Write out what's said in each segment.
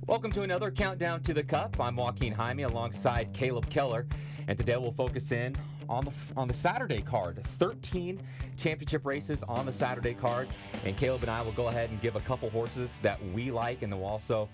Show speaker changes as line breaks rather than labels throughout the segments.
Welcome to another Countdown to the Cup. I'm Joaquin Jaime alongside Caleb Keller, and today we'll focus in on the Saturday card. 13 championship races on the Saturday card, and Caleb and I will go ahead and give a couple horses that we like, and then we'll also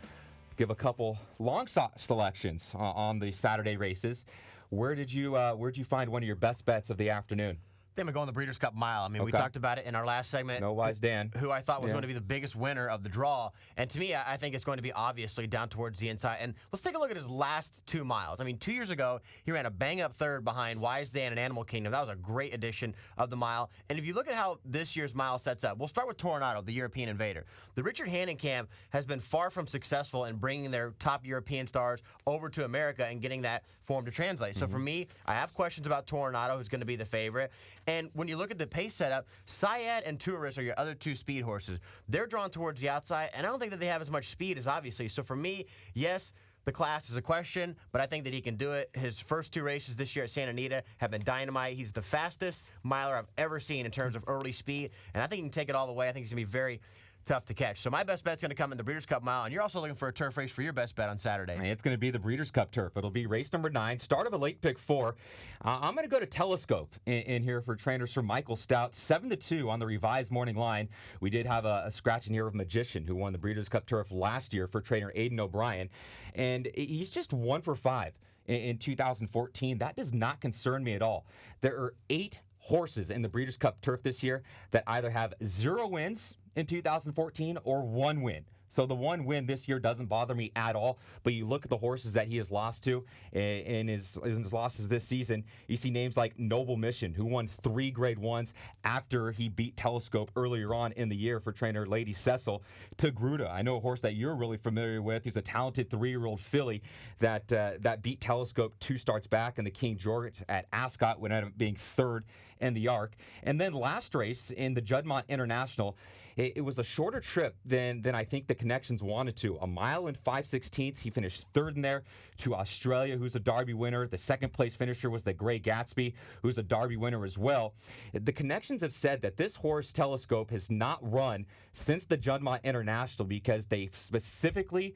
give a couple long shot selections on the Saturday races. Where'd you find one of your best bets of the afternoon?
I think I'm going the Breeders' Cup Mile. I mean, we talked about it in our last segment.
No Wise Dan.
Who I thought was going to be the biggest winner of the draw. And to me, I think it's going to be obviously down towards the inside. And let's take a look at his last 2 miles. I mean, 2 years ago, he ran a bang-up third behind Wise Dan and Animal Kingdom. That was a great addition of the mile. And if you look at how this year's mile sets up, we'll start with Tornado, the European Invader. The Richard Hannon camp has been far from successful in bringing their top European stars over to America and getting that form to translate. So for me, I have questions about Tornado, who's going to be the favorite. And when you look at the pace setup, Syed and Tourist are your other two speed horses. They're drawn towards the outside, and I don't think that they have as much speed as obviously. So for me, yes, the class is a question, but I think that he can do it. His first 2 races this year at Santa Anita have been dynamite. He's the fastest miler I've ever seen in terms of early speed, and I think he can take it all the way. I think he's going to be very tough to catch. So my best bet's going to come in the Breeders' Cup Mile, and you're also looking for a turf race for your best bet on Saturday.
It's going to be the Breeders' Cup Turf. It'll be race number 9, start of a late pick 4. I'm going to go to Telescope in here for trainer Sir Michael Stout, 7-2 on the revised morning line. We did have a scratch in here of Magician, who won the Breeders' Cup Turf last year for trainer Aiden O'Brien, and he's just 1 for 5 in 2014. That does not concern me at all. There are 8 horses in the Breeders' Cup Turf this year that either have 0 wins in 2014 or 1 win. So the 1 win this year doesn't bother me at all. But you look at the horses that he has lost to in his losses this season, you see names like Noble Mission, who won 3 Grade 1s after he beat Telescope earlier on in the year for trainer Lady Cecil. To Gruda, I know a horse that you're really familiar with. He's a talented 3-year-old filly that beat Telescope 2 starts back in the King George at Ascot, would end up being 3rd in the Arc. And then last race in the Juddmonte International, it was a shorter trip than I think the Connections wanted to. 1 mile and 5/16. He finished 3rd in there to Australia, who's a Derby winner. The 2nd place finisher was the Grey Gatsby, who's a Derby winner as well. The Connections have said that this horse, Telescope, has not run since the Juddmonte International because they specifically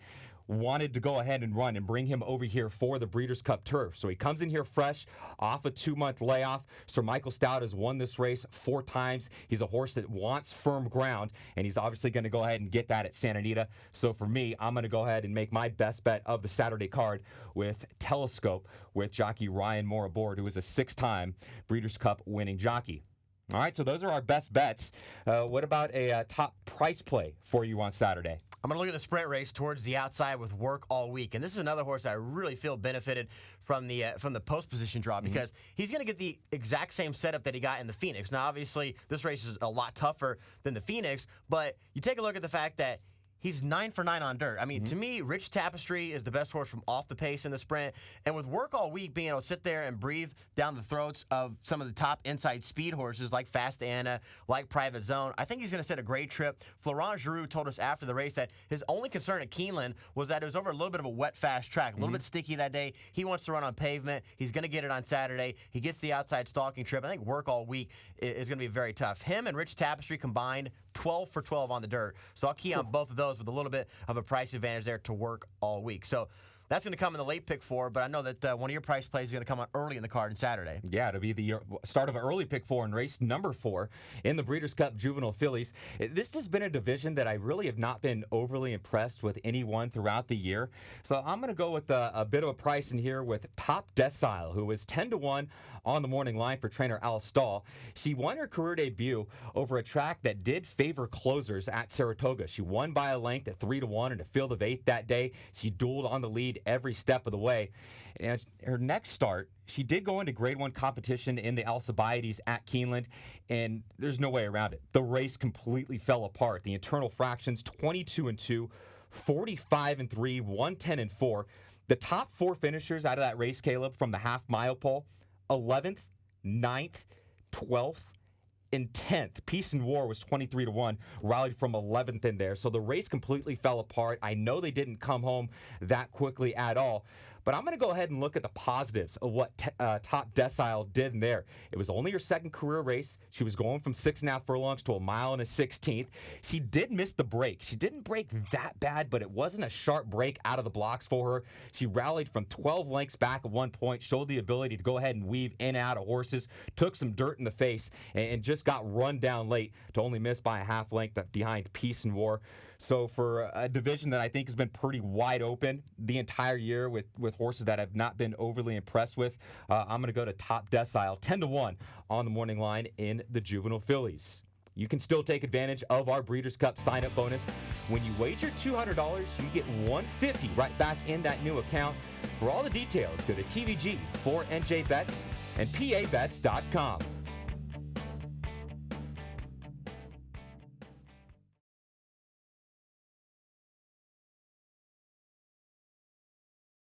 wanted to go ahead and run and bring him over here for the Breeders' Cup Turf. So he comes in here fresh off a 2-month layoff. Sir Michael Stout has won this race 4 times. He's a horse that wants firm ground, and he's obviously going to go ahead and get that at Santa Anita. So for me, I'm going to go ahead and make my best bet of the Saturday card with Telescope with jockey Ryan Moore aboard, who is a 6-time Breeders' Cup winning jockey. All right, so those are our best bets. What about a top price play for you on Saturday?
I'm going to look at the sprint race towards the outside with Work All Week. And this is another horse that I really feel benefited from the post position draw because he's going to get the exact same setup that he got in the Phoenix. Now, obviously, this race is a lot tougher than the Phoenix, but you take a look at the fact that he's 9 for 9 on dirt. I mean, to me, Rich Tapestry is the best horse from off the pace in the sprint. And with Work All Week being able to sit there and breathe down the throats of some of the top inside speed horses like Fast Anna, like Private Zone, I think he's going to set a great trip. Florent Giroux told us after the race that his only concern at Keeneland was that it was over a little bit of a wet, fast track, a little bit sticky that day. He wants to run on pavement. He's going to get it on Saturday. He gets the outside stalking trip. I think Work All Week is going to be very tough. Him and Rich Tapestry combined 12 for 12 on the dirt. So I'll key on both of those with a little bit of a price advantage there to Work All Week. So that's going to come in the late pick 4, but I know that one of your price plays is going to come on early in the card on Saturday.
Yeah, it'll be the start of an early pick 4 in race number 4 in the Breeders' Cup Juvenile Fillies. This has been a division that I really have not been overly impressed with anyone throughout the year. So I'm going to go with a bit of a price in here with Top Decile, who is 10-1 on the morning line for trainer Al Stahl. She won her career debut over a track that did favor closers at Saratoga. She won by a length at 3-1 in a field of 8 that day. She dueled on the lead every step of the way. And her next start, she did go into Grade 1 competition in the Alcibiades at Keeneland, and there's no way around it. The race completely fell apart. The internal fractions, 22-2, 45-3, 110-4. The top 4 finishers out of that race, Caleb, from the half-mile pole, 11th, 9th, 12th, and 10th. Peace and War was 23-1, rallied from 11th in there. So the race completely fell apart. I know they didn't come home that quickly at all. But I'm going to go ahead and look at the positives of what Top Decile did in there. It was only her second career race. She was going from 6.5 furlongs to a mile and a 16th. She did miss the break. She didn't break that bad, but it wasn't a sharp break out of the blocks for her. She rallied from 12 lengths back at one point, showed the ability to go ahead and weave in and out of horses, took some dirt in the face, and just got run down late to only miss by a half length behind Peace and War. So for a division that I think has been pretty wide open the entire year with horses that I've not been overly impressed with, I'm going to go to Top Decile, 10-1 on the morning line in the juvenile fillies. You can still take advantage of our Breeders' Cup sign-up bonus. When you wager $200, you get $150 right back in that new account. For all the details, go to TVG, 4NJ Bets, and PABets.com.